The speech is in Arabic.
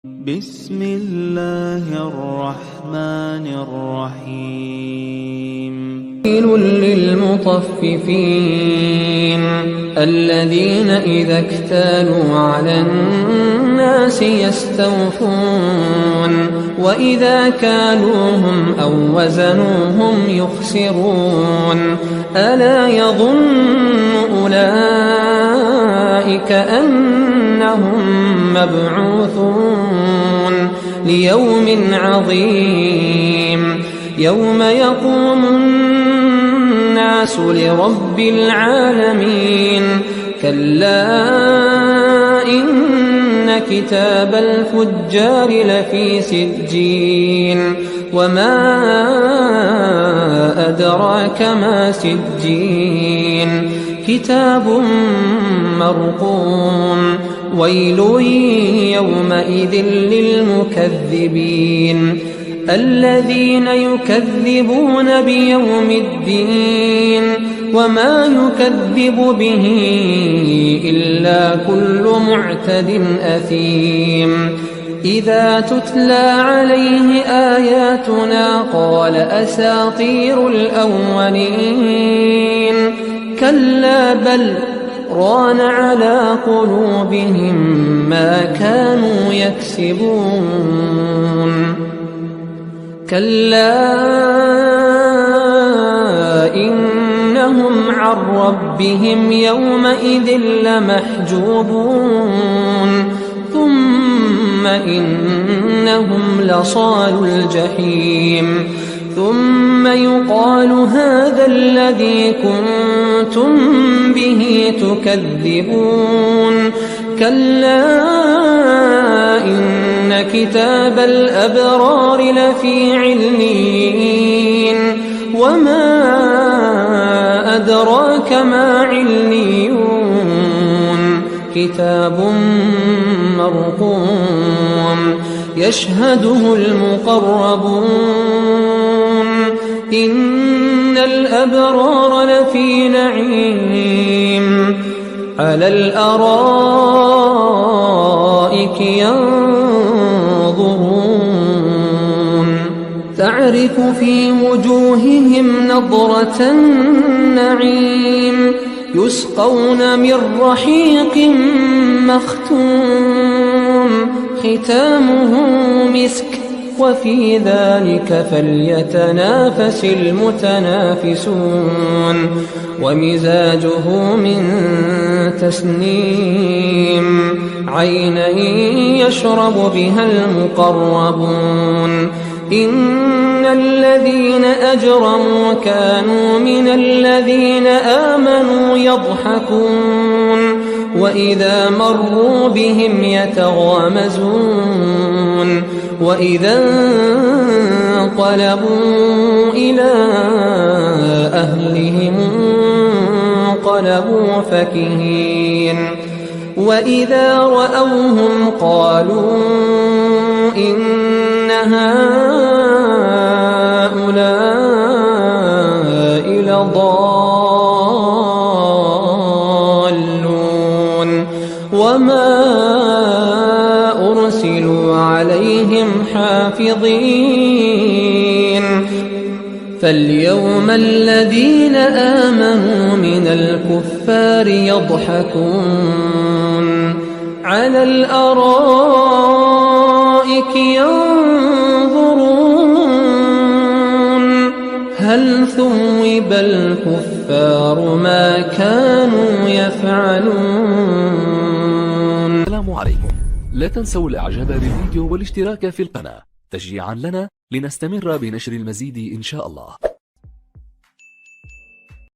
بسم الله الرحمن الرحيم. ويل للمطففين الذين إذا اكتالوا على الناس يستوفون وإذا كالوهم أو وزنوهم يخسرون ألا يظن أولئك أنهم مبعوثون ليوم عظيم يوم يقوم الناس لرب العالمين كلا إن كتاب الفجار لفي سجين وما أدراك ما سجين كتاب مرقوم ويل يومئذ للمكذبين الذين يكذبون بيوم الدين وما يكذب به إلا كل معتد أثيم إذا تتلى عليه آياتنا قال أساطير الأولين كلا بل ران على قلوبهم ما كانوا يكسبون كلا إنهم عن ربهم يومئذ لمحجوبون ثم إنهم لصالو الجحيم ثم يقال هذا الذي كنتم به تكذبون كلا إن كتاب الأبرار لفي عليين وما أدراك ما عليون كتاب مرقوم يشهده المقربون إن الأبرار لفي نعيم على الأرائك ينظرون تعرف في وجوههم نضرة النعيم يسقون من رحيق مختوم ختامه مسك وفي ذلك فليتنافس المتنافسون ومزاجه من تسنيم عينا يشرب بها المقربون إن الذين أجرموا كانوا من الذين آمنوا يضحكون وإذا مروا بهم يتغامزون وإذا انقلبوا إلى أهلهم انقلبوا فكهين وإذا رأوهم قالوا إن هؤلاء لضالون وما أرسلوا عليهم حافظين فاليوم الذين آمنوا من الكفار يضحكون على الأرائك ينظرون هل ثوب الكفار ما كانوا يفعلون. السلام عليكم، لا تنسوا الاعجاب بالفيديو والاشتراك في القناة تشجيعا لنا لنستمر بنشر المزيد إن شاء الله.